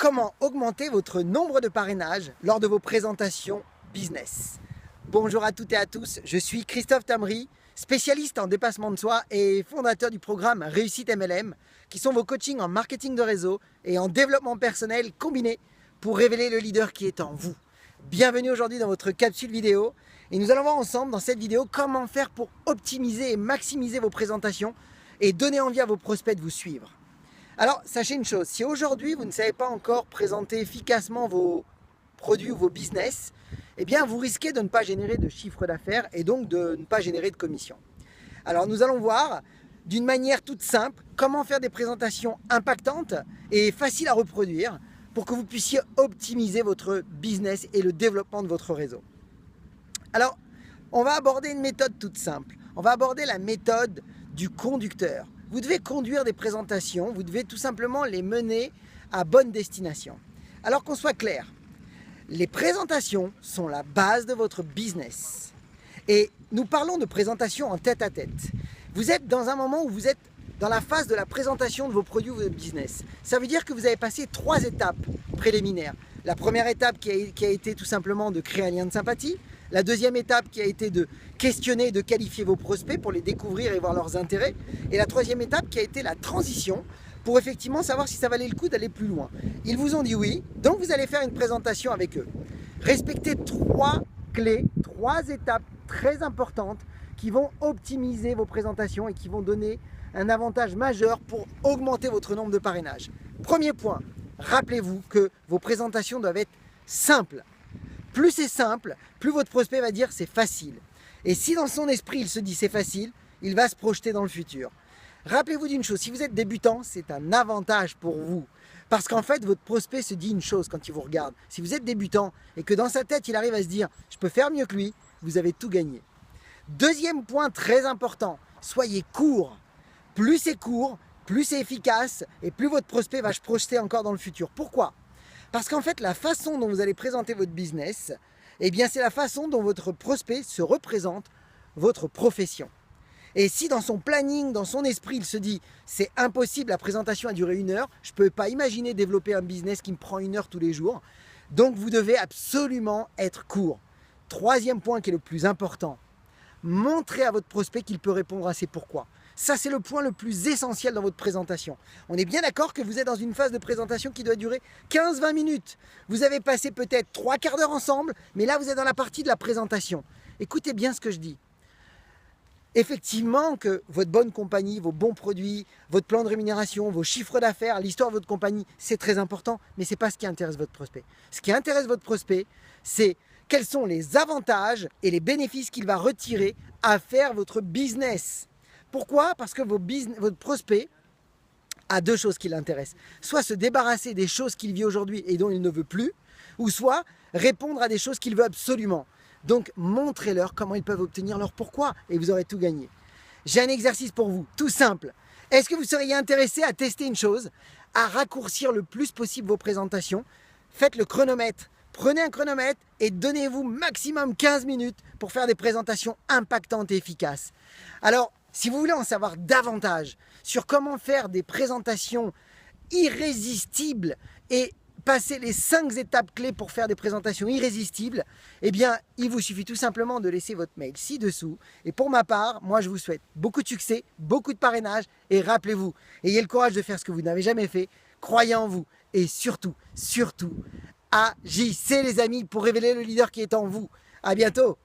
comment augmenter votre nombre de parrainages lors de vos présentations business. Bonjour à toutes et à tous, je suis Christophe Tamry, spécialiste en dépassement de soi et fondateur du programme Réussite MLM, qui sont vos coachings en marketing de réseau et en développement personnel combinés pour révéler le leader qui est en vous. Bienvenue aujourd'hui dans votre capsule vidéo et nous allons voir ensemble dans cette vidéo comment faire pour optimiser et maximiser vos présentations et donner envie à vos prospects de vous suivre. Alors, sachez une chose, si aujourd'hui vous ne savez pas encore présenter efficacement vos produits ou vos business, eh bien vous risquez de ne pas générer de chiffre d'affaires et donc de ne pas générer de commission. Alors nous allons voir d'une manière toute simple comment faire des présentations impactantes et faciles à reproduire pour que vous puissiez optimiser votre business et le développement de votre réseau. Alors, on va aborder une méthode toute simple. On va aborder la méthode du conducteur. Vous devez conduire des présentations, vous devez tout simplement les mener à bonne destination. Alors qu'on soit clair, les présentations sont la base de votre business. Et nous parlons de présentation en tête-à-tête. Vous êtes dans un moment où vous êtes dans la phase de la présentation de vos produits ou de votre business. Ça veut dire que vous avez passé 3 étapes préliminaires. La première étape qui a été tout simplement de créer un lien de sympathie. La deuxième étape qui a été de questionner et de qualifier vos prospects pour les découvrir et voir leurs intérêts. Et la troisième étape qui a été la transition pour effectivement savoir si ça valait le coup d'aller plus loin. Ils vous ont dit oui, donc vous allez faire une présentation avec eux. Respectez 3 clés, 3 étapes très importantes qui vont optimiser vos présentations et qui vont donner un avantage majeur pour augmenter votre nombre de parrainages. Premier point, rappelez-vous que vos présentations doivent être simples. Plus c'est simple, plus votre prospect va dire c'est facile. Et si dans son esprit il se dit c'est facile, il va se projeter dans le futur. Rappelez-vous d'une chose, si vous êtes débutant, c'est un avantage pour vous. Parce qu'en fait, votre prospect se dit une chose quand il vous regarde. Si vous êtes débutant et que dans sa tête, il arrive à se dire « je peux faire mieux que lui », vous avez tout gagné. Deuxième point très important, soyez court. Plus c'est court, plus c'est efficace et plus votre prospect va se projeter encore dans le futur. Pourquoi ? Parce qu'en fait, la façon dont vous allez présenter votre business, eh bien, c'est la façon dont votre prospect se représente votre profession. Et si dans son planning, dans son esprit, il se dit « c'est impossible, la présentation a duré 1 heure, je ne peux pas imaginer développer un business qui me prend 1 heure tous les jours », donc vous devez absolument être court. Troisième point qui est le plus important, montrez à votre prospect qu'il peut répondre à ses pourquoi. Ça, c'est le point le plus essentiel dans votre présentation. On est bien d'accord que vous êtes dans une phase de présentation qui doit durer 15-20 minutes. Vous avez passé peut-être 3/4 d'heure ensemble, mais là, vous êtes dans la partie de la présentation. Écoutez bien ce que je dis. Effectivement que votre bonne compagnie, vos bons produits, votre plan de rémunération, vos chiffres d'affaires, l'histoire de votre compagnie, c'est très important, mais ce n'est pas ce qui intéresse votre prospect. Ce qui intéresse votre prospect, c'est quels sont les avantages et les bénéfices qu'il va retirer à faire votre business. Pourquoi ? Parce que votre prospect a 2 choses qui l'intéressent. Soit se débarrasser des choses qu'il vit aujourd'hui et dont il ne veut plus, ou soit répondre à des choses qu'il veut absolument. Donc, montrez-leur comment ils peuvent obtenir leur pourquoi et vous aurez tout gagné. J'ai un exercice pour vous, tout simple. Est-ce que vous seriez intéressé à tester une chose, à raccourcir le plus possible vos présentations ? Faites le chronomètre. Prenez un chronomètre et donnez-vous maximum 15 minutes pour faire des présentations impactantes et efficaces. Alors, si vous voulez en savoir davantage sur comment faire des présentations irrésistibles et passer les 5 étapes clés pour faire des présentations irrésistibles, eh bien, il vous suffit tout simplement de laisser votre mail ci-dessous. Et pour ma part, moi, je vous souhaite beaucoup de succès, beaucoup de parrainage. Et rappelez-vous, ayez le courage de faire ce que vous n'avez jamais fait. Croyez en vous. Et surtout, agissez les amis pour révéler le leader qui est en vous. À bientôt.